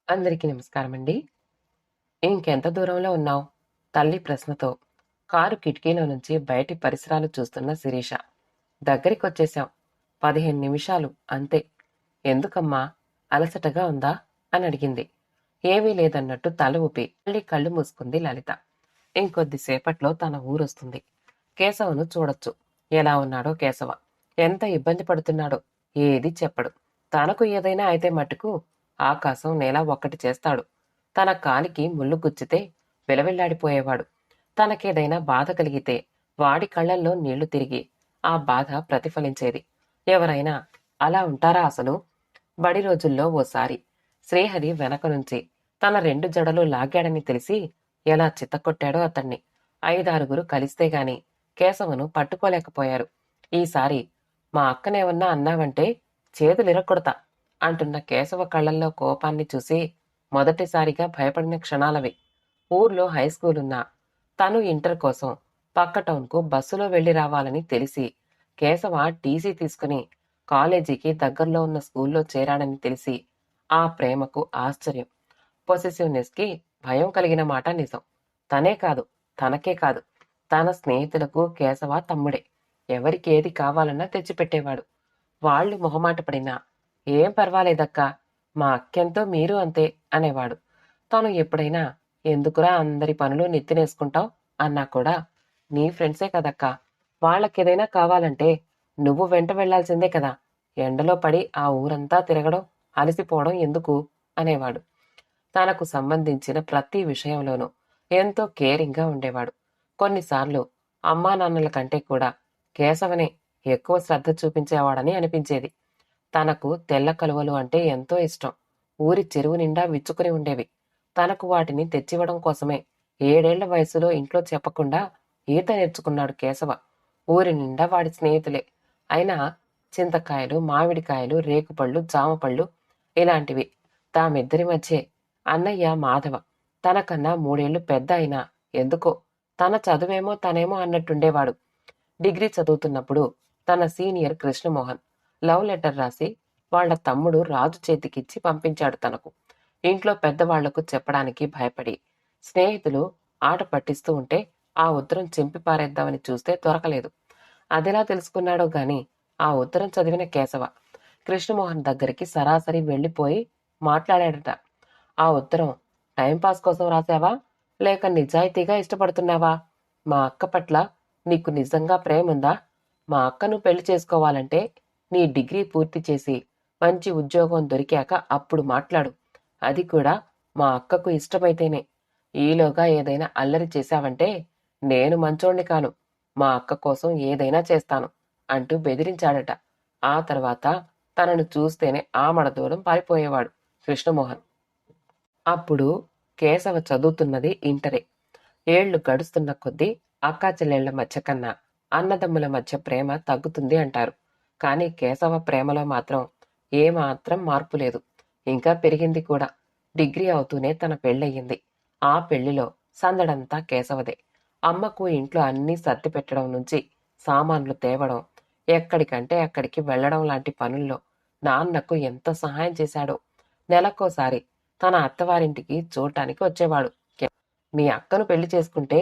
అందరికీ నమస్కారమండి. ఇంకెంత దూరంలో ఉన్నావు? తల్లి ప్రశ్నతో కారు కిటికీలో నుంచి బయటి పరిసరాలు చూస్తున్న శిరీష. దగ్గరికొచ్చేశాం. 15 నిమిషాలు అంతే. ఎందుకమ్మా? అలసటగా ఉందా? అని అడిగింది. ఏమీ లేదన్నట్టు తల ఊపి మళ్ళీ కళ్ళు మూసుకుంది లలిత. ఇంకొద్దిసేపట్లో తన ఊరొస్తుంది. కేశవను చూడొచ్చు. ఎలా ఉన్నాడో కేశవ. ఎంత ఇబ్బంది పడుతున్నాడో ఏదీ చెప్పడు. తనకు ఏదైనా అయితే మటుకు ఆకాశం నేల ఒక్కటి చేస్తాడు. తన కాలికి ముళ్ళు గుచ్చితే విలవిల్లాడిపోయేవాడు. తనకేదైనా బాధ కలిగితే వాడి కళ్ళల్లో నీళ్లు తిరిగి ఆ బాధ ప్రతిఫలించేది. ఎవరైనా అలా ఉంటారా అసలు? బడి రోజుల్లో ఓసారి శ్రీహరి వెనక నుంచి తన 2 జడలు లాగాడని తెలిసి ఎలా చితక్కొట్టాడో అతన్ని. 5-6గురు కలిస్తే గాని కేశవను పట్టుకోలేకపోయారు. ఈసారి మా అక్కనేమన్నా అన్నావంటే చేతులిరక్కొడతా అంటున్న కేశవ కళ్ళల్లో కోపాన్ని చూసి మొదటిసారిగా భయపడిన క్షణాలవి. ఊర్లో హైస్కూలున్నా తను ఇంటర్ కోసం పక్క టౌన్కు బస్సులో వెళ్లి రావాలని తెలిసి కేశవ టీసీ తీసుకుని కాలేజీకి దగ్గరలో ఉన్న స్కూల్లో చేరాడని తెలిసి ఆ ప్రేమకు ఆశ్చర్యం, పొసెసివ్నెస్ కి భయం కలిగిన మాట నిజం. తనే కాదు, తనకే కాదు, తన స్నేహితులకు కేశవ తమ్ముడే. ఎవరికి ఏది కావాలన్నా తెచ్చిపెట్టేవాడు. వాళ్ళు మొహమాట పడినా ఏం పర్వాలేదక్కా, మా అక్కెంతో మీరు అంతే అనేవాడు. తాను ఎప్పుడైనా ఎందుకురా అందరి పనులు నెత్తినేసుకుంటావ్ అన్నా కూడా నీ ఫ్రెండ్సే కదక్కా, వాళ్ళకేదైనా కావాలంటే నువ్వు వెంట వెళ్లాల్సిందే కదా, ఎండలో పడి ఆ ఊరంతా తిరగడం అలసిపోవడం ఎందుకు అనేవాడు. తనకు సంబంధించిన ప్రతి విషయంలోనూ ఎంతో కేరింగ్గా ఉండేవాడు. కొన్నిసార్లు అమ్మా నాన్నల కంటే కూడా కేశవనే ఎక్కువ శ్రద్ధ చూపించేవాడని అనిపించేది. తనకు తెల్ల కలువలు అంటే ఎంతో ఇష్టం. ఊరి చెరువు నిండా విచ్చుకుని ఉండేవి. తనకు వాటిని తెచ్చివ్వడం కోసమే 7 ఏళ్ల వయసులో ఇంట్లో చెప్పకుండా ఈత నేర్చుకున్నాడు కేశవ. ఊరి నిండా వాడి స్నేహితులే. అయినా చింతకాయలు, మామిడికాయలు, రేకుపళ్ళు, జామపళ్ళు ఇలాంటివి తామిద్దరి మధ్యే. అన్నయ్య మాధవ తనకన్నా 3 ఏళ్లు పెద్ద అయినా ఎందుకో తన చదువేమో తనేమో అన్నట్టుండేవాడు. డిగ్రీ చదువుతున్నప్పుడు తన సీనియర్ కృష్ణమోహన్ లవ్ లెటర్ రాసి వాళ్ళ తమ్ముడు రాజు చేతికిచ్చి పంపించాడు తనకు. ఇంట్లో పెద్దవాళ్లకు చెప్పడానికి భయపడి స్నేహితులు ఆట పట్టిస్తూ ఉంటే ఆ ఉత్తరం చింపి పారేద్దామని చూస్తే దొరకలేదు. అదెలా తెలుసుకున్నాడో గాని ఆ ఉత్తరం చదివిన కేశవ కృష్ణమోహన్ దగ్గరికి సరాసరి వెళ్లిపోయి మాట్లాడాడట. ఆ ఉత్తరం టైంపాస్ కోసం రాశావా, లేక నిజాయితీగా ఇష్టపడుతున్నావా? మా అక్క పట్ల నీకు నిజంగా ప్రేముందా? మా అక్కను పెళ్లి చేసుకోవాలంటే నీ డిగ్రీ పూర్తి చేసి మంచి ఉద్యోగం దొరికాక అప్పుడు మాట్లాడు. అది కూడా మా అక్కకు ఇష్టమైతేనే. ఈలోగా ఏదైనా అల్లరి చేశావంటే నేను మంచోణ్ణి కాను. మా అక్క కోసం ఏదైనా చేస్తాను అంటూ బెదిరించాడట. ఆ తర్వాత తనను చూస్తేనే ఆమడ దూరం పారిపోయేవాడు కృష్ణమోహన్. అప్పుడు కేశవ చదువుతున్నది ఇంటరే. ఏళ్లు గడుస్తున్న కొద్దీ అక్కాచెల్లెళ్ల మధ్య కన్నా అన్నదమ్ముల మధ్య ప్రేమ తగ్గుతుంది అంటారు. కానీ కేశవ ప్రేమలో మాత్రం ఏమాత్రం మార్పు లేదు. ఇంకా పెరిగింది కూడా. డిగ్రీ అవుతూనే తన పెళ్ళయింది. ఆ పెళ్లిలో సందడంతా కేశవదే. అమ్మకు ఇంట్లో అన్నీ సర్ది పెట్టడం నుంచి సామాన్లు తేవడం, ఎక్కడికంటే అక్కడికి వెళ్లడం లాంటి పనుల్లో నాన్నకు ఎంత సహాయం చేశాడో. నెలకోసారి తన అత్తవారింటికి చూడటానికి వచ్చేవాడు. మీ అక్కను పెళ్లి చేసుకుంటే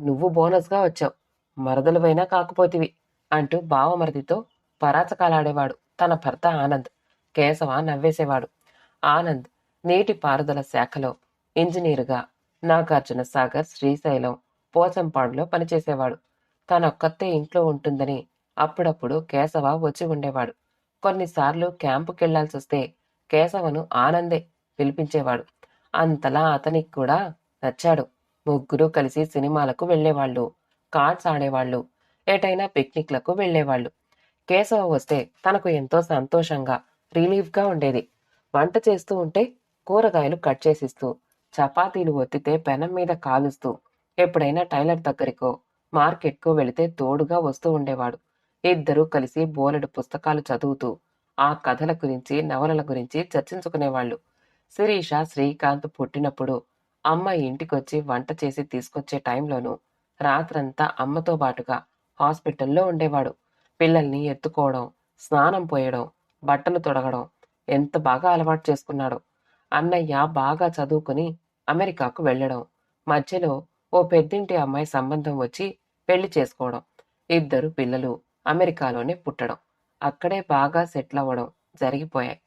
నువ్వు బోనస్గా వచ్చావు, మరదలువైనా కాకపోతివి అంటూ బావమరిదితో పరాచకాలాడేవాడు తన భర్త ఆనంద్. కేశవ నవ్వేసేవాడు. ఆనంద్ నీటి పారుదల శాఖలో ఇంజనీరుగా నాగార్జున సాగర్, శ్రీశైలం, పోచంపాడులో పనిచేసేవాడు. తనొక్కతే ఇంట్లో ఉంటుందని అప్పుడప్పుడు కేశవ వచ్చి ఉండేవాడు. కొన్నిసార్లు క్యాంపుకెళ్లాల్సొస్తే కేశవను ఆనందే పిలిపించేవాడు. అంతలా అతనికి కూడా నచ్చాడు. ముగ్గురు కలిసి సినిమాలకు వెళ్లేవాళ్లు, కార్డ్స్ ఆడేవాళ్లు, ఎటైనా పిక్నిక్లకు వెళ్లేవాళ్లు. కేశవ వస్తే తనకు ఎంతో సంతోషంగా, రిలీఫ్గా ఉండేది. వంట చేస్తూ ఉంటే కూరగాయలు కట్ చేసిస్తూ, చపాతీలు ఒత్తితే పెనం మీద కాలుస్తూ, ఎప్పుడైనా టైలర్ దగ్గరికో మార్కెట్కో వెళితే తోడుగా వస్తూ ఉండేవాడు. ఇద్దరూ కలిసి బోలెడు పుస్తకాలు చదువుతూ ఆ కథల గురించి, నవలల గురించి చర్చించుకునేవాళ్లు. శిరీష, శ్రీకాంత్ పుట్టినప్పుడు అమ్మ ఇంటికొచ్చి వంట చేసి తీసుకొచ్చే టైంలోనూ రాత్రంతా అమ్మతో బాటుగా హాస్పిటల్లో ఉండేవాడు. పిల్లల్ని ఎత్తుకోవడం, స్నానం పోయడం, బట్టలు తొడగడం ఎంత బాగా అలవాటు చేసుకున్నాడో. అన్నయ్య బాగా చదువుకుని అమెరికాకు వెళ్ళడం, మధ్యలో ఓ పెద్దింటి అమ్మాయి సంబంధం వచ్చి పెళ్లి చేసుకోవడం, ఇద్దరు పిల్లలు అమెరికాలోనే పుట్టడం, అక్కడే బాగా సెటిల్ అవ్వడం జరిగిపోయాయి.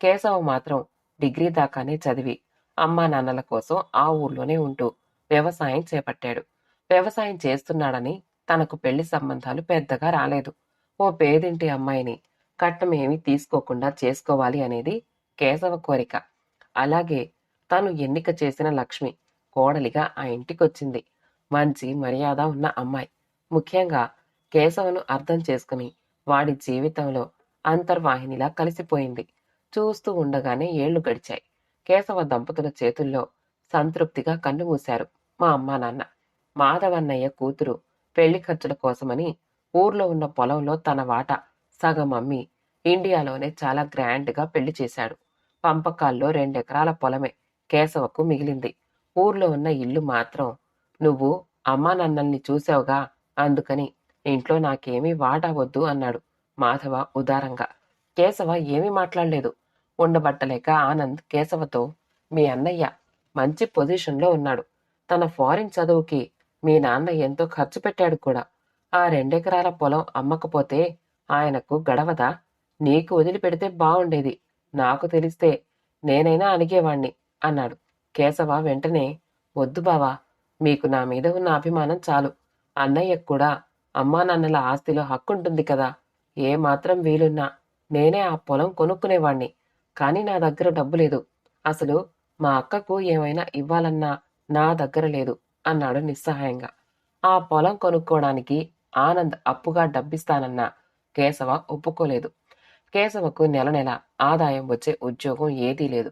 కేశవ మాత్రం డిగ్రీ దాకానే చదివి అమ్మా నాన్నల కోసం ఆ ఊర్లోనే ఉంటూ వ్యవసాయం చేపట్టాడు. వ్యవసాయం చేస్తున్నాడని తనకు పెళ్లి సంబంధాలు పెద్దగా రాలేదు. ఓ పేదింటి అమ్మాయిని కట్నమేమీ తీసుకోకుండా చేసుకోవాలి అనేది కేశవ కోరిక. అలాగే తను ఎన్నిక చేసిన లక్ష్మి కోడలిగా ఆ ఇంటికొచ్చింది. మంచి మర్యాద ఉన్న అమ్మాయి. ముఖ్యంగా కేశవను అర్థం చేసుకుని వాడి జీవితంలో అంతర్వాహినిలా కలిసిపోయింది. చూస్తూ ఉండగానే ఏళ్లు గడిచాయి. కేశవ దంపతుల చేతుల్లో సంతృప్తిగా కన్నుమూశారు మా అమ్మా నాన్న. మాధవన్నయ్య కూతురు పెళ్లి ఖర్చుల కోసమని ఊర్లో ఉన్న పొలంలో తన వాటా సగం అమ్మి ఇండియాలోనే చాలా గ్రాండ్గా పెళ్లి చేశాడు. పంపకాల్లో 2 ఎకరాల పొలమే కేశవకు మిగిలింది. ఊర్లో ఉన్న ఇల్లు మాత్రం నువ్వు అమ్మా నన్నల్ని చూసావుగా, అందుకని ఇంట్లో నాకేమీ వాటా వద్దు అన్నాడు మాధవ ఉదారంగా. కేశవ ఏమీ మాట్లాడలేదు. ఉండబట్టలేక ఆనంద్ కేశవతో, మీ అన్నయ్య మంచి పొజిషన్లో ఉన్నాడు. తన ఫారిన్ చదువుకి మీ నాన్న ఎంతో ఖర్చు పెట్టాడు కూడా. ఆ 2 ఎకరాల పొలం అమ్మకపోతే ఆయనకు గడవదా? నీకు వదిలిపెడితే బావుండేది. నాకు తెలిస్తే నేనైనా అణిగేవాణ్ణి అన్నాడు. కేశవ వెంటనే, వద్దు బావా, మీకు నా మీద ఉన్న అభిమానం చాలు. అన్నయ్యకు కూడా అమ్మా నాన్నల ఆస్తిలో హక్కుంటుంది కదా. ఏ మాత్రం వీలున్నా నేనే ఆ పొలం కొనుక్కునేవాణ్ణి. కానీ నా దగ్గర డబ్బు లేదు. అసలు మా అక్కకు ఏమైనా ఇవ్వాలన్నా నా దగ్గర లేదు అన్నాడు నిస్సహాయంగా. ఆ పొలం కొనుక్కోవడానికి ఆనంద్ అప్పుగా డబ్బిస్తానన్నా కేశవ ఒప్పుకోలేదు. కేశవకు నెల నెల ఆదాయం వచ్చే ఉద్యోగం ఏదీ లేదు.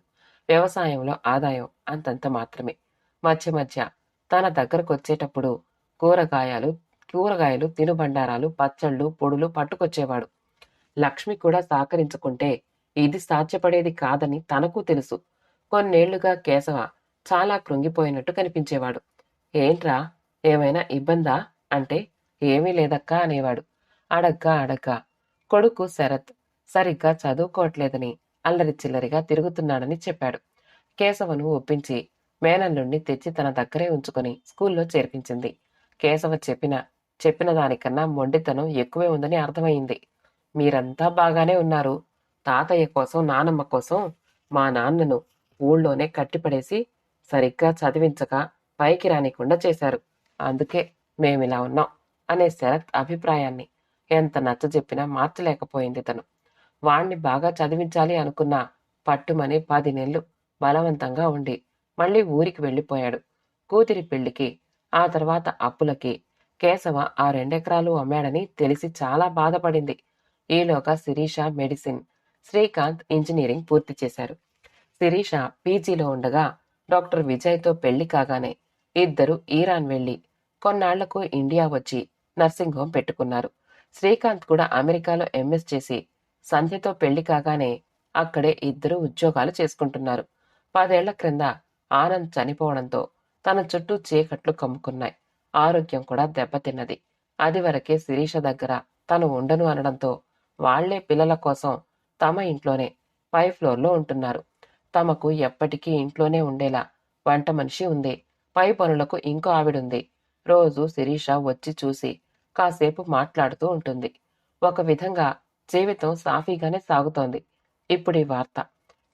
వ్యవసాయంలో ఆదాయం అంతంత మాత్రమే. మధ్య మధ్య తన దగ్గరకొచ్చేటప్పుడు కూరగాయలు కూరగాయలు తినుబండారాలు పచ్చళ్ళు పొడులు పట్టుకొచ్చేవాడు. లక్ష్మి కూడా సహకరించుకుంటే ఇది సాధ్యపడేది కాదని తనకు తెలుసు. కొన్నేళ్లుగా కేశవ చాలా కృంగిపోయినట్టు కనిపించేవాడు. ఏంట్రా, ఏమైనా ఇబ్బందా అంటే, ఏమీ లేదక్కా అనేవాడు. అడగ్గా కొడుకు శరత్ సరిగ్గా చదువుకోవట్లేదని అల్లరి చిల్లరిగా తిరుగుతున్నాడని చెప్పాడు. కేశవను ఒప్పించి మేనల్లుణ్ణి తెచ్చి తన దగ్గరే ఉంచుకొని స్కూల్లో చేర్పించింది. కేశవ చెప్పిన దానికన్నా మొండితనం ఎక్కువే ఉందని అర్థమైంది. మీరంతా బాగానే ఉన్నారు. తాతయ్య కోసం నానమ్మ కోసం మా నాన్నను ఊళ్ళోనే కట్టిపడేసి సరిగ్గా చదివించక పైకి రానికుండా చేశారు. అందుకే మేమిలా ఉన్నాం అనే శరత్ అభిప్రాయాన్ని ఎంత నచ్చజెప్పినా మార్చలేకపోయింది తను. వాణ్ణి బాగా చదివించాలి అనుకున్న పట్టుమని 10 నెలలు బలవంతంగా ఉండి మళ్ళీ ఊరికి వెళ్ళిపోయాడు. కూతురి పెళ్లికి, ఆ తర్వాత అప్పులకి కేశవ ఆ 2 ఎకరాలు అమ్మాడని తెలిసి చాలా బాధపడింది. ఈలోగా శిరీష మెడిసిన్, శ్రీకాంత్ ఇంజనీరింగ్ పూర్తి చేశారు. శిరీష పీజీలో ఉండగా డాక్టర్ విజయ్తో పెళ్లి కాగానే ఇద్దరు ఈరాన్ వెళ్లి కొన్నాళ్లకు ఇండియా వచ్చి నర్సింగ్ హోం పెట్టుకున్నారు. శ్రీకాంత్ కూడా అమెరికాలో ఎంఎస్ చేసి సంధ్యతో పెళ్లి కాగానే అక్కడే ఇద్దరు ఉద్యోగాలు చేసుకుంటున్నారు. 10 ఏళ్ల క్రింద ఆనంద్ చనిపోవడంతో తన చుట్టూ చీకట్లు కమ్ముకున్నాయి. ఆరోగ్యం కూడా దెబ్బతిన్నది. అదివరకే శిరీష దగ్గర తను ఉండను అనడంతో వాళ్లే పిల్లల కోసం తమ ఇంట్లోనే పై ఫ్లోర్లో ఉంటున్నారు. తమకు ఎప్పటికీ ఇంట్లోనే ఉండేలా వంట మనిషి ఉంది. పై పనులకు ఇంకో ఆవిడుంది. రోజు శిరీష వచ్చి చూసి కాసేపు మాట్లాడుతూ ఉంటుంది. ఒక విధంగా జీవితం సాఫీగానే సాగుతోంది. ఇప్పుడీ వార్త,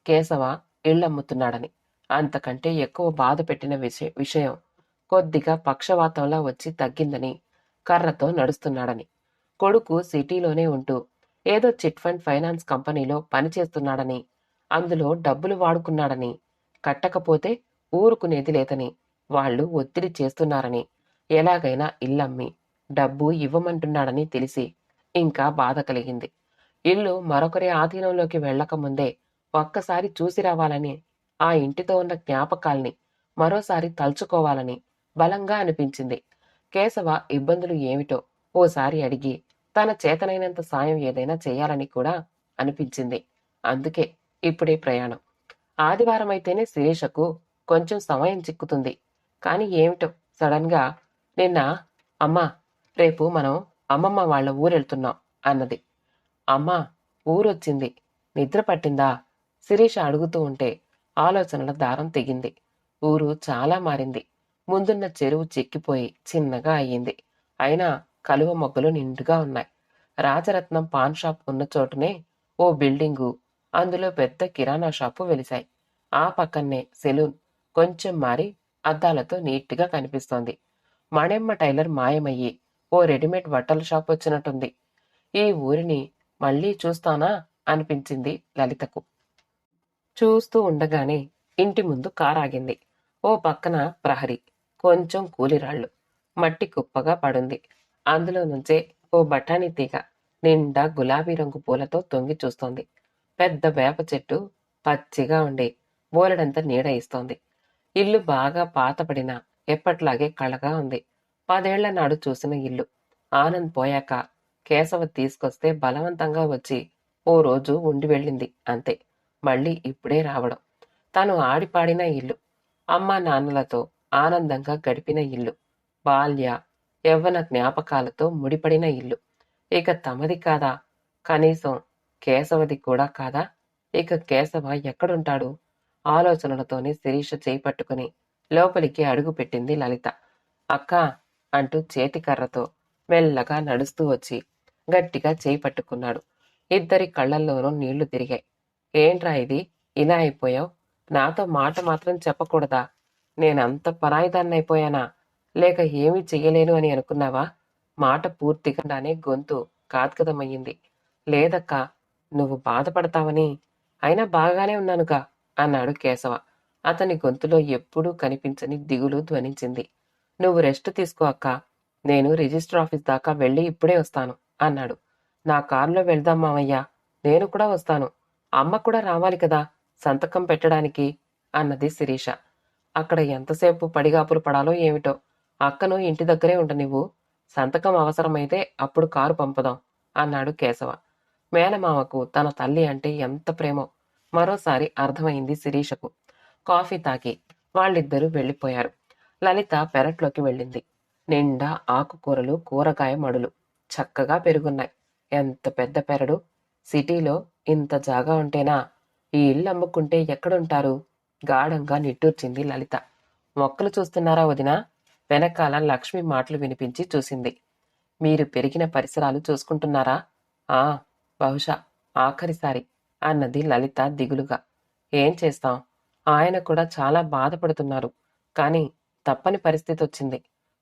కేశవ ఇళ్లమ్ముతున్నాడని. అంతకంటే ఎక్కువ బాధ పెట్టిన విషయం కొద్దిగా పక్షవాతంలా వచ్చి తగ్గిందని, కర్రతో నడుస్తున్నాడని. కొడుకు సిటీలోనే ఉంటూ ఏదో చిట్ ఫండ్ ఫైనాన్స్ కంపెనీలో పనిచేస్తున్నాడని, అందులో డబ్బులు వాడుకున్నాడని, కట్టకపోతే ఊరుకునేది లేదని వాళ్ళు ఒత్తిడి చేస్తున్నారని, ఎలాగైనా ఇల్లమ్మి డబ్బు ఇవ్వమంటున్నాడని తెలిసి ఇంకా బాధ కలిగింది. ఇల్లు మరొకరి ఆధీనంలోకి వెళ్లకముందే ఒక్కసారి చూసి రావాలని, ఆ ఇంటితో ఉన్న జ్ఞాపకాల్ని మరోసారి తలుచుకోవాలని బలంగా అనిపించింది. కేశవ ఇబ్బందులు ఏమిటో ఓసారి అడిగి తన చేతనైనంత సాయం ఏదైనా చేయాలని కూడా అనిపించింది. అందుకే ఇప్పుడే ప్రయాణం. ఆదివారం అయితేనే శిరీషకు కొంచెం సమయం చిక్కుతుంది. కాని ఏమిటో సడన్ గా నిన్న, అమ్మా, రేపు మనం అమ్మమ్మ వాళ్ళ ఊరెళ్తున్నాం అన్నది. అమ్మా, ఊరొచ్చింది, నిద్ర పట్టిందా? శిరీష అడుగుతూ ఉంటే ఆలోచనల దారం తెగింది. ఊరు చాలా మారింది. ముందున్న చెరువు చెక్కిపోయి చిన్నగా అయ్యింది. అయినా కలువ మొగ్గలు నిండుగా ఉన్నాయి. రాజరత్నం పాన్ షాప్ ఉన్న చోటునే ఓ బిల్డింగు, అందులో పెద్ద కిరాణా షాపు వెలిశాయి. ఆ పక్కనే సెలూన్ కొంచెం మారి అద్దాలతో నీట్‌గా కనిపిస్తోంది. మణెమ్మ టైలర్ మాయమయ్యి ఓ రెడీమేడ్ బట్టల షాప్ వచ్చినట్టుంది. ఈ ఊరిని మళ్ళీ చూస్తానా అనిపించింది లలితకు. చూస్తూ ఉండగానే ఇంటి ముందు కారాగింది. ఓ పక్కన ప్రహరీ, కొంచెం కూలిరాళ్ళు, మట్టి కుప్పగా పడుంది. అందులో నుంచే ఓ బఠానీ తీగ నిండా గులాబీ రంగు పూలతో తొంగి చూస్తోంది. పెద్ద వేప చెట్టు పచ్చిగా ఉండి బోలెడంత నీడ ఇస్తోంది. ఇల్లు బాగా పాతపడినా ఎప్పట్లాగే కళగా ఉంది. 10 ఏళ్ల నాడు చూసిన ఇల్లు. ఆనంద్ పోయాక కేశవ తీసుకొస్తే బలవంతంగా వచ్చి ఓ రోజు ఉండి వెళ్ళింది అంతే. మళ్ళీ ఇప్పుడే రావడం. తను ఆడిపాడిన ఇల్లు. అమ్మా నాన్నలతో ఆనందంగా గడిపిన ఇల్లు. బాల్య, యవ్వన జ్ఞాపకాలతో ముడిపడిన ఇల్లు. ఇక తమది కాదా? కనీసం కేశవది కూడా కాదా? ఇక కేశవ ఎక్కడుంటాడు? ఆలోచనలతోనే శిరీష చేయి పట్టుకుని లోపలికి అడుగు పెట్టింది లలిత. అక్కా! అంటూ చేతికర్రతో మెల్లగా నడుస్తూ వచ్చి గట్టిగా చేయి పట్టుకున్నాడు. ఇద్దరి కళ్ళల్లోనూ నీళ్లు తిరిగాయి. ఏంట్రా ఇది? ఇలా అయిపోయావ్? నాతో మాట మాత్రం చెప్పకూడదా? నేనంత పరాయిదాన్నయిపోయానా? లేక ఏమీ చెయ్యలేను అని అనుకున్నావా? మాట పూర్తిగానే గొంతు కాద్గదమయ్యింది. లేదక్కా, నువ్వు బాధపడతావని. అయినా బాగానే ఉన్నానుగా అన్నాడు కేశవ. అతని గొంతులో ఎప్పుడూ కనిపించని దిగులు ధ్వనించింది. నువ్వు రెస్ట్ తీసుకో అక్కా. నేను రిజిస్టర్ ఆఫీస్ దాకా వెళ్ళి ఇప్పుడే వస్తాను అన్నాడు. నా కారులో వెళ్దాం మావయ్యా. నేను కూడా వస్తాను. అమ్మ కూడా రావాలి కదా సంతకం పెట్టడానికి అన్నది శిరీష. అక్కడ ఎంతసేపు పడిగాపులు పడాలో ఏమిటో. అక్కను ఇంటి దగ్గరే ఉండనివ్వు. సంతకం అవసరమైతే అప్పుడు కారు పంపుదాం అన్నాడు కేశవ. మేనమామకు తన తల్లి అంటే ఎంత ప్రేమో మరోసారి అర్థమైంది శిరీషకు. కాఫీ తాగి వాళ్ళిద్దరూ వెళ్ళిపోయారు. లలిత పెరట్లోకి వెళ్ళింది. నిండా ఆకుకూరలు, కూరగాయ మడులు చక్కగా పెరుగున్నాయి. ఎంత పెద్ద పెరడు! సిటీలో ఇంత జాగా ఉంటేనా? ఈ ఇల్లు అమ్ముకుంటే ఎక్కడుంటారు? గాఢంగా నిట్టూర్చింది లలిత. మొక్కలు చూస్తున్నారా వదినా? వెనకాల లక్ష్మి మాటలు వినిపించి చూసింది. మీరు పెరిగిన పరిసరాలు చూసుకుంటున్నారా? ఆ, బహుశా ఆఖరిసారి అన్నది లలిత దిగులుగా. ఏం చేస్తాం? ఆయన కూడా చాలా బాధపడుతున్నారు. కానీ తప్పని పరిస్థితి వచ్చింది.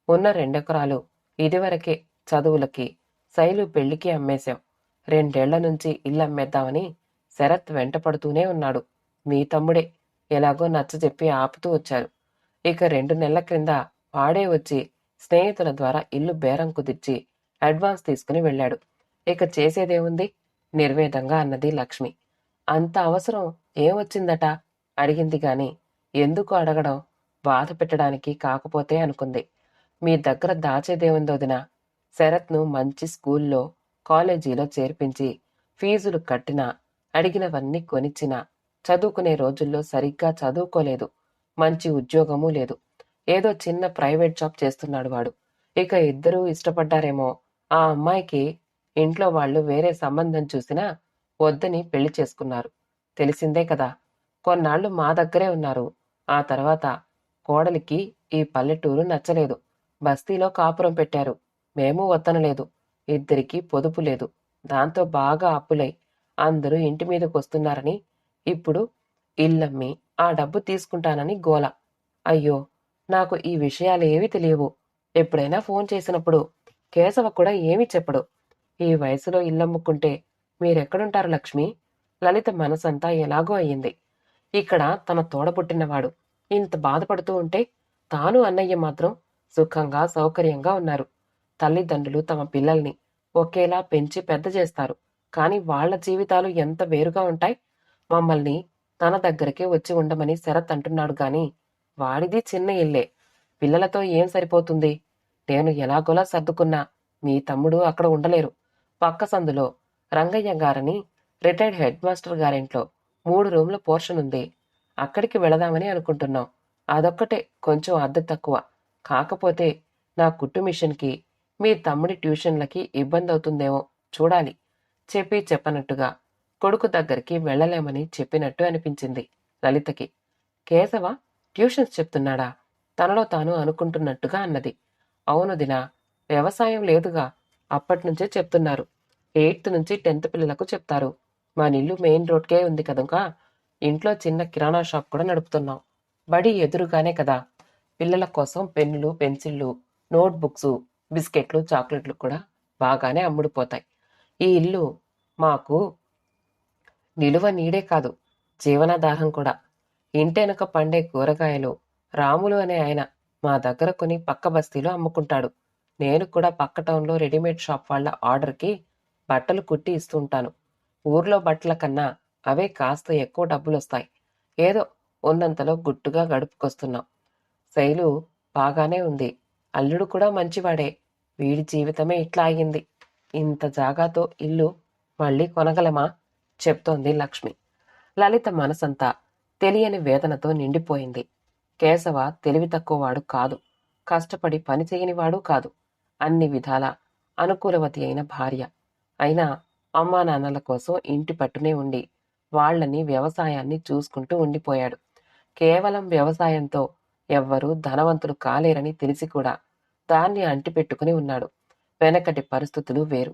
ఉన్న 2 ఎకరాలు ఇదివరకే చదువులకి, శైలు పెళ్లికి అమ్మేశాం. 2 ఏళ్ల నుంచి ఇల్లు అమ్మేద్దామని శరత్ వెంటపడుతూనే ఉన్నాడు. మీ తమ్ముడే ఎలాగో నచ్చజెప్పి ఆపుతూ వచ్చారు. ఇక 2 నెలల క్రింద వాడే వచ్చి స్నేహితుల ద్వారా ఇల్లు బేరం కుదిర్చి అడ్వాన్స్ తీసుకుని వెళ్ళాడు. ఇక చేసేదేముంది? నిర్వేదంగా అన్నది లక్ష్మి. అంత అవసరం ఏమొచ్చిందట? అడిగింది గాని ఎందుకు అడగడం? బాధ పెట్టడానికి కాకపోతే అనుకుంది. మీ దగ్గర దాచేదేముంది వదినా? శరత్ను మంచి స్కూల్లో, కాలేజీలో చేర్పించి ఫీజులు కట్టినా, అడిగినవన్నీ కొనిచ్చినా చదువుకునే రోజుల్లో సరిగ్గా చదువుకోలేదు. మంచి ఉద్యోగమూ లేదు. ఏదో చిన్న ప్రైవేట్ జాబ్ చేస్తున్నాడు వాడు. ఇక ఇద్దరూ ఇష్టపడ్డారేమో. ఆ అమ్మాయికి ఇంట్లో వాళ్ళు వేరే సంబంధం చూసినా వద్దని పెళ్లి చేసుకున్నారు. తెలిసిందే కదా! కొన్నాళ్లు మా దగ్గరే ఉన్నారు. ఆ తర్వాత కోడలికి ఈ పల్లెటూరు నచ్చలేదు. బస్తీలో కాపురం పెట్టారు. మేము వద్దనలేదు. ఇద్దరికీ పొదుపు లేదు. దాంతో బాగా అప్పులై అందరూ ఇంటి మీదకొస్తున్నారని ఇప్పుడు ఇల్లమ్మి ఆ డబ్బు తీసుకుంటానని గోల. అయ్యో! నాకు ఈ విషయాలేవీ తెలియవు. ఎప్పుడైనా ఫోన్ చేసినప్పుడు కేశవ కూడా ఏమీ చెప్పడు. ఈ వయసులో ఇల్లమ్ముకుంటే మీరెక్కడుంటారు లక్ష్మి? లలిత మనసంతా ఎలాగో అయింది. ఇక్కడ తన తోడబుట్టినవాడు ఇంత బాధపడుతూ ఉంటే తాను అన్నయ్య మాత్రం సుఖంగా సౌకర్యంగా ఉన్నారు. తల్లిదండ్రులు తమ పిల్లల్ని ఒకేలా పెంచి పెద్ద చేస్తారు. కాని వాళ్ల జీవితాలు ఎంత వేరుగా ఉంటాయి. మమ్మల్ని తన దగ్గరకే వచ్చి ఉండమని శరత్ అంటున్నాడు గాని వాడిది చిన్న ఇల్లే. పిల్లలతో ఏం సరిపోతుంది? నేను ఎలాగోలా సర్దుకున్నా మీ తమ్ముడు అక్కడ ఉండలేరు. పక్క సందులో రంగయ్య గారని రిటైర్డ్ హెడ్ మాస్టర్ గారింట్లో 3 రూమ్ల పోర్షన్ ఉంది. అక్కడికి వెళదామని అనుకుంటున్నాం. అదొక్కటే కొంచెం అద్దె తక్కువ. కాకపోతే నా కుట్టు మిషన్కి, మీ తమ్ముడి ట్యూషన్లకి ఇబ్బందవుతుందేమో చూడాలి. చెప్పి చెప్పనట్టుగా కొడుకు దగ్గరికి వెళ్ళలేమని చెప్పినట్టు అనిపించింది లలితకి. కేశవ ట్యూషన్స్ చెప్తున్నాడా? తనలో తాను అనుకుంటున్నట్టుగా అన్నది. అవును దినా, వ్యవసాయం లేదుగా, అప్పట్నుంచే చెప్తున్నారు. 8th నుంచి 10th పిల్లలకు చెప్తారు. మనిల్లు మెయిన్ రోడ్కే ఉంది కనుక ఇంట్లో చిన్న కిరాణా షాప్ కూడా నడుపుతున్నాం. బడి ఎదురుగానే కదా. పిల్లల కోసం పెన్నులు, పెన్సిళ్ళు, నోట్ బుక్స్, బిస్కెట్లు, చాక్లెట్లు కూడా బాగానే అమ్ముడుపోతాయి. ఈ ఇల్లు మాకు నిలువ నీడే కాదు, జీవనాధారం కూడా. ఇంటెనక పండే కూరగాయలు రాములు అనే ఆయన మా దగ్గర కొని పక్క బస్తీలో అమ్ముకుంటాడు. నేను కూడా పక్క టౌన్లో రెడీమేడ్ షాప్ వాళ్ళ ఆర్డర్కి బట్టలు కుట్టి ఇస్తుంటాను. ఊర్లో బట్టల కన్నా అవే కాస్త ఎక్కువ డబ్బులొస్తాయి. ఏదో ఉన్నంతలో గుట్టుగా గడుపుకొస్తున్నాం. శైలు బాగానే ఉంది. అల్లుడు కూడా మంచివాడే. వీడి జీవితమే ఇట్లా అయింది. ఇంత జాగాతో ఇల్లు మళ్ళీ కొనగలమా? చెప్తోంది లక్ష్మి. లలిత మనసంతా తెలియని వేదనతో నిండిపోయింది. కేశవ తెలివి తక్కువవాడు కాదు. కష్టపడి పని చేయనివాడు కాదు. అన్ని విధాల అనుకూలవతి అయిన భార్య. అయినా అమ్మా నాన్నల కోసం ఇంటి పట్టునే ఉండి వాళ్లని, వ్యవసాయాన్ని చూసుకుంటూ ఉండిపోయాడు. కేవలం వ్యవసాయంతో ఎవ్వరూ ధనవంతులు కాలేరని తెలిసి కూడా దాన్ని అంటిపెట్టుకుని ఉన్నాడు. వెనకటి పరిస్థితులు వేరు.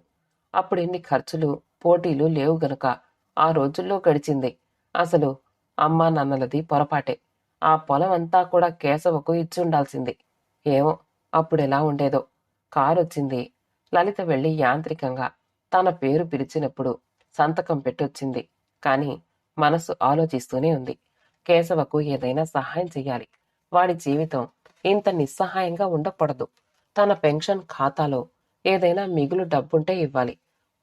అప్పుడు ఇన్ని ఖర్చులు, పోటీలు లేవు గనుక ఆ రోజుల్లో గడిచింది. అసలు అమ్మా నాన్నలది పొరపాటే. ఆ పొలం అంతా కూడా కేశవకు ఇచ్చుండాల్సింది. ఏమో అప్పుడెలా ఉండేదో. కారొచ్చింది. లలిత వెళ్ళి యాంత్రికంగా తన పేరు పిలిచినప్పుడు సంతకం పెట్టొచ్చింది. కాని మనసు ఆలోచిస్తూనే ఉంది. కేశవకు ఏదైనా సహాయం చెయ్యాలి. వాడి జీవితం ఇంత నిస్సహాయంగా ఉండకూడదు. తన పెన్షన్ ఖాతాలో ఏదైనా మిగులు డబ్బుంటే ఇవ్వాలి.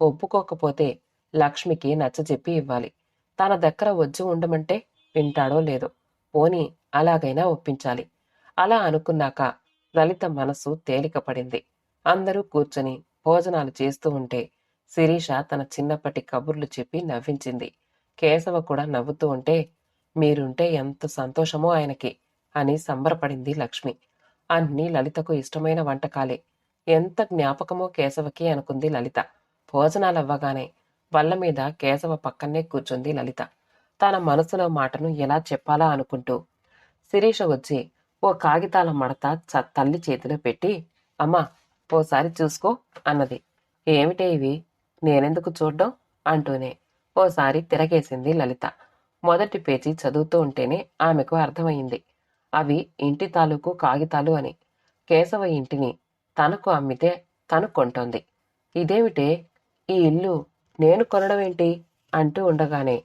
ఒప్పుకోకపోతే లక్ష్మికి నచ్చజెప్పి ఇవ్వాలి. తన దగ్గర వచ్చి ఉండమంటే వింటాడో లేదో. పోనీ అలాగైనా ఒప్పించాలి. అలా అనుకున్నాక లలిత మనసు తేలికపడింది. అందరూ కూర్చొని భోజనాలు చేస్తూ ఉంటే శిరీష తన చిన్నప్పటి కబుర్లు చెప్పి నవ్వించింది. కేశవ కూడా నవ్వుతూ ఉంటే మీరుంటే ఎంత సంతోషమో ఆయనకి అని సంబరపడింది లక్ష్మి. అన్నీ లలితకు ఇష్టమైన వంటకాలే. ఎంత జ్ఞాపకమో కేశవకి అనుకుంది లలిత. భోజనాలవ్వగానే బల్ల మీద కేశవ పక్కనే కూర్చుంది లలిత. తన మనసులో మాటను ఎలా చెప్పాలా అనుకుంటూ శిరీష వచ్చి ఓ కాగితాల మడత తల్లి చేతిలో పెట్టి అమ్మా ఓసారి చూసుకో అన్నది. ఏమిటే ఇవి? నేనెందుకు చూడ్డం అంటూనే ఓసారి తిరగేసింది లలిత. మొదటి పేజీ చదువుతూ ఉంటేనే ఆమెకు అర్థమయింది. అవి ఇంటి తాలూకు కాగితాలు అని. కేశవ ఇంటిని తనకు అమ్మితే తను కొంటోంది. ఇదేమిటే, ఈ ఇల్లు నేను కొనడమేంటి అంటూ ఉండగానే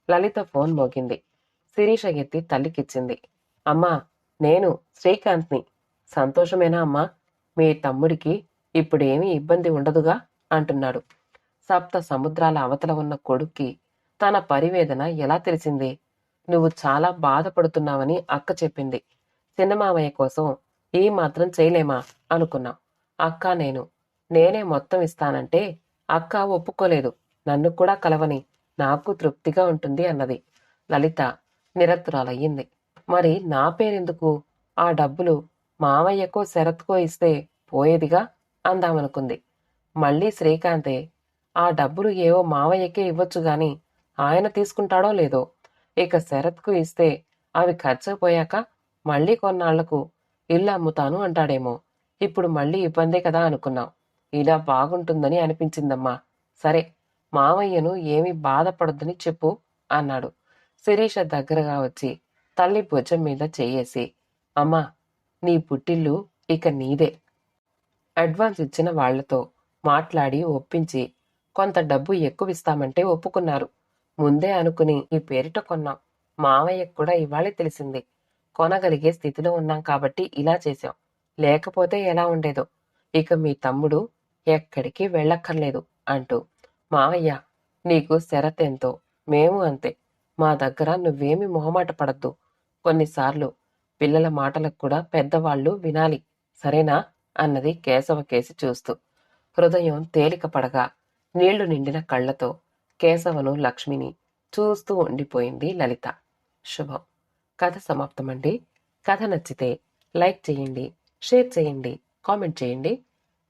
లలిత ఫోన్ మోగింది. శిరీష ఎత్తి తల్లికిచ్చింది. అమ్మా, నేను శ్రీకాంత్ని. సంతోషమేనా అమ్మా? మీ తమ్ముడికి ఇప్పుడేమీ ఇబ్బంది ఉండదుగా అంటున్నాడు. సప్త సముద్రాల అవతల ఉన్న కొడుక్కి తన పరివేదన ఎలా తెలిసింది? నువ్వు చాలా బాధపడుతున్నావని అక్క చెప్పింది. చిన్నమామయ్య కోసం ఈ మాత్రం చేయలేమా అనుకున్నాం. అక్క నేనే మొత్తం ఇస్తానంటే అక్క ఒప్పుకోలేదు. నన్ను కూడా కలవని, నాకు తృప్తిగా ఉంటుంది అన్నది. లలిత నిరత్తురాలయ్యింది. మరి నా పేరెందుకు? ఆ డబ్బులు మామయ్యకో శరత్కో ఇస్తే పోయేదిగా అందామనుకుంది. మళ్ళీ శ్రీకాంతే ఆ డబ్బులు ఏవో మావయ్యకే ఇవ్వొచ్చు గాని ఆయన తీసుకుంటాడో లేదో. ఇక శరత్కు ఇస్తే అవి ఖర్చయిపోయాక మళ్ళీ కొన్నాళ్లకు ఇల్లు అమ్ముతాను అంటాడేమో. ఇప్పుడు మళ్ళీ ఇబ్బందే కదా అనుకున్నాం. ఇలా బాగుంటుందని అనిపించిందమ్మా. సరే, మావయ్యను ఏమీ బాధపడొద్దని చెప్పు అన్నాడు. శిరీష దగ్గరగా వచ్చి తల్లి భుజం మీద చెయ్యేసి అమ్మా, నీ పుట్టిల్లు ఇక నీదే. అడ్వాన్స్ ఇచ్చిన వాళ్లతో మాట్లాడి ఒప్పించి కొంత డబ్బు ఎక్కువిస్తామంటే ఒప్పుకున్నారు. ముందే అనుకుని ఈ పేరిట కొన్నాం. మావయ్యకు కూడా ఇవాళే తెలిసింది. కొనగలిగే స్థితిలో ఉన్నాం కాబట్టి ఇలా చేశాం. లేకపోతే ఎలా ఉండేదో. ఇక మీ తమ్ముడు ఎక్కడికి వెళ్ళక్కర్లేదు అంటూ మావయ్య, నీకు శరతెంతో మేము అంతే. మా దగ్గర నువ్వేమీ మొహమాట పడద్దు. కొన్నిసార్లు పిల్లల మాటలకు కూడా పెద్దవాళ్లు వినాలి, సరేనా అన్నది కేశవ కేసి చూస్తూ. హృదయం తేలిక పడగా నీళ్లు నిండిన కళ్లతో కేశవను, లక్ష్మిని చూస్తూ ఉండిపోయింది లలిత. శుభం. కథ సమాప్తమండి. కథ నచ్చితే లైక్ చేయండి, షేర్ చేయండి, కామెంట్ చేయండి.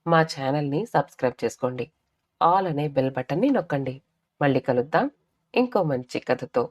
మా ఛానల్ని సబ్స్క్రైబ్ చేసుకోండి. ఆల్ అనే బెల్ బటన్ని నొక్కండి. మళ్ళీ కలుద్దాం ఇంకో మంచి కథతో.